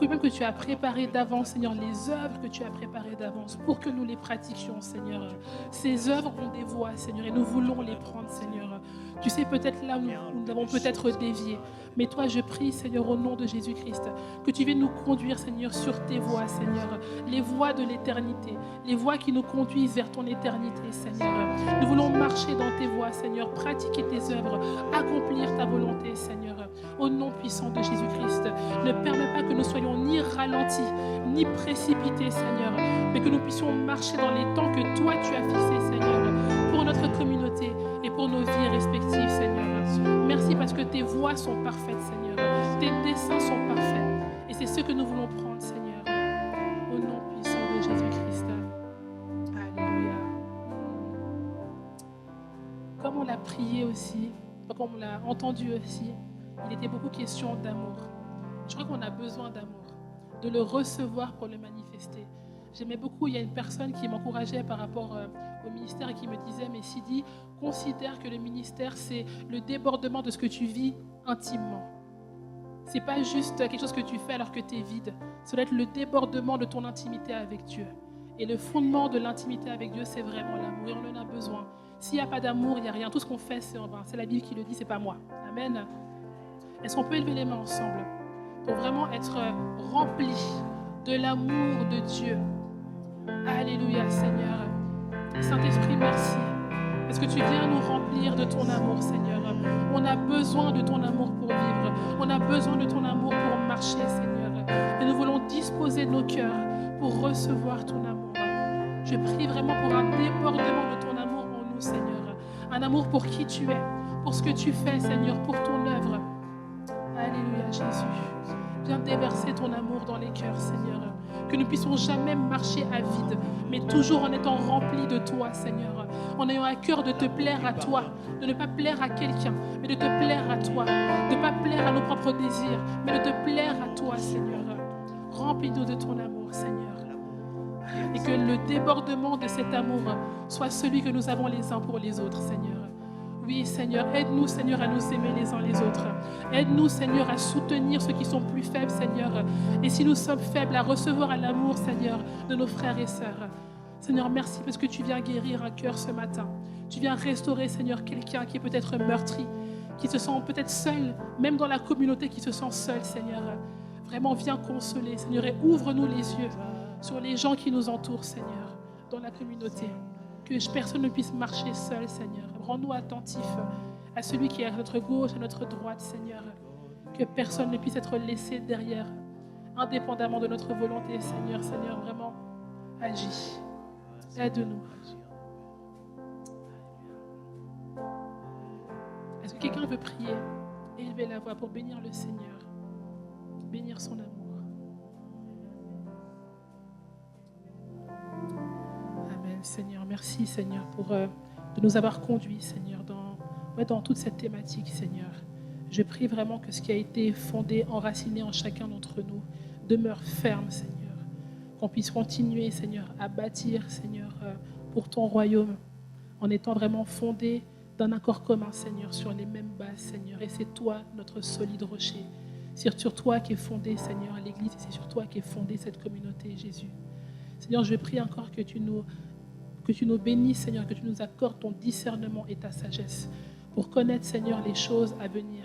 même que tu as préparées d'avance, Seigneur, les œuvres que tu as préparées d'avance pour que nous les pratiquions, Seigneur. Ces œuvres ont des voies, Seigneur, et nous voulons les prendre, Seigneur. Tu sais peut-être là où nous avons peut-être dévié. Mais toi, je prie, Seigneur, au nom de Jésus-Christ, que tu viennes nous conduire, Seigneur, sur tes voies, Seigneur. Les voies de l'éternité, les voies qui nous conduisent vers ton éternité, Seigneur. Nous voulons marcher dans tes voies, Seigneur, pratiquer tes œuvres, accomplir ta volonté, Seigneur. Au nom puissant de Jésus-Christ, ne permets pas que nous soyons ni ralentis, ni précipités, Seigneur, mais que nous puissions marcher dans les temps que toi, tu as fixés, Seigneur, pour notre communauté et pour nos vies respectives, Seigneur. Merci parce que tes voies sont parfaites, Seigneur. Tes desseins sont parfaits. Et c'est ce que nous voulons prendre, Seigneur. Au nom puissant de Jésus-Christ. Alléluia. Comme on l'a prié aussi, comme on l'a entendu aussi, il était beaucoup question d'amour. Je crois qu'on a besoin d'amour, de le recevoir pour le manifester. J'aimais beaucoup, il y a une personne qui m'encourageait par rapport au ministère et qui me disait, mais Sidi, considère que le ministère, c'est le débordement de ce que tu vis intimement. Ce n'est pas juste quelque chose que tu fais alors que tu es vide. Ça doit être le débordement de ton intimité avec Dieu. Et le fondement de l'intimité avec Dieu, c'est vraiment l'amour. Et on en a besoin. S'il n'y a pas d'amour, il n'y a rien. Tout ce qu'on fait, c'est en vain. C'est la Bible qui le dit, ce n'est pas moi. Amen. Est-ce qu'on peut élever les mains ensemble pour vraiment être remplis de l'amour de Dieu? Alléluia, Seigneur. Saint-Esprit, merci. Parce que tu viens nous remplir de ton amour, Seigneur. On a besoin de ton amour pour vivre. On a besoin de ton amour pour marcher, Seigneur. Et nous voulons disposer nos cœurs pour recevoir ton amour. Je prie vraiment pour un débordement de ton amour en nous, Seigneur. Un amour pour qui tu es, pour ce que tu fais, Seigneur, pour ton œuvre. Alléluia, Jésus. Viens déverser ton amour dans les cœurs, Seigneur. que nous puissions jamais marcher à vide, mais toujours en étant remplis de toi, Seigneur, en ayant à cœur de te plaire à toi, de ne pas plaire à quelqu'un, mais de te plaire à toi, de ne pas plaire à nos propres désirs, mais de te plaire à toi, Seigneur. Remplis-nous de ton amour, Seigneur. Et que le débordement de cet amour soit celui que nous avons les uns pour les autres, Seigneur. Oui, Seigneur, aide-nous, Seigneur, à nous aimer les uns les autres. Aide-nous, Seigneur, à soutenir ceux qui sont plus faibles, Seigneur. Et si nous sommes faibles, à recevoir à l'amour, Seigneur, de nos frères et sœurs. Seigneur, merci parce que tu viens guérir un cœur ce matin. Tu viens restaurer, Seigneur, quelqu'un qui est peut-être meurtri, qui se sent peut-être seul, même dans la communauté qui se sent seul, Seigneur. Vraiment, viens consoler, Seigneur, et ouvre-nous les yeux sur les gens qui nous entourent, Seigneur, dans la communauté. Que personne ne puisse marcher seul, Seigneur. Rends-nous attentifs à celui qui est à notre gauche, à notre droite, Seigneur. Que personne ne puisse être laissé derrière, indépendamment de notre volonté, Seigneur. Seigneur, vraiment, agis. Aide-nous. Est-ce que quelqu'un veut prier et élever la voix pour bénir le Seigneur, bénir son amour? Seigneur, merci Seigneur de nous avoir conduits, Seigneur, dans toute cette thématique, Seigneur. Je prie vraiment que ce qui a été fondé, enraciné en chacun d'entre nous demeure ferme, Seigneur. Qu'on puisse continuer, Seigneur, à bâtir, Seigneur, pour ton royaume, en étant vraiment fondé d'un accord commun, Seigneur, sur les mêmes bases, Seigneur. Et c'est toi, notre solide rocher. C'est sur toi qu'est fondée, Seigneur, l'Église, et c'est sur toi qu'est fondée cette communauté, Jésus. Seigneur, je prie encore que tu nous bénisses, Seigneur, que tu nous accordes ton discernement et ta sagesse pour connaître, Seigneur, les choses à venir.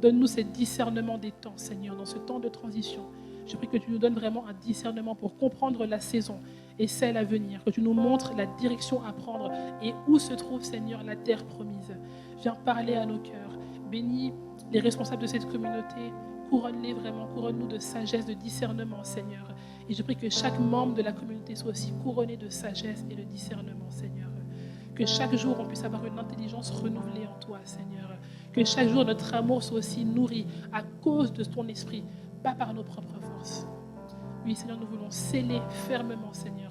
Donne-nous ce discernement des temps, Seigneur, dans ce temps de transition. Je prie que tu nous donnes vraiment un discernement pour comprendre la saison et celle à venir, que tu nous montres la direction à prendre et où se trouve, Seigneur, la terre promise. Viens parler à nos cœurs. Bénis les responsables de cette communauté. Couronne-les vraiment, couronne-nous de sagesse, de discernement, Seigneur. Et je prie que chaque membre de la communauté soit aussi couronné de sagesse et de discernement, Seigneur. Que chaque jour, on puisse avoir une intelligence renouvelée en toi, Seigneur. Que chaque jour, notre amour soit aussi nourri à cause de ton esprit, pas par nos propres forces. Oui, Seigneur, nous voulons sceller fermement, Seigneur,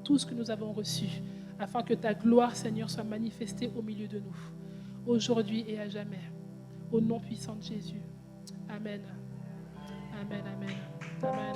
tout ce que nous avons reçu, afin que ta gloire, Seigneur, soit manifestée au milieu de nous, aujourd'hui et à jamais. Au nom puissant de Jésus. Amen. Amen, amen. Amen.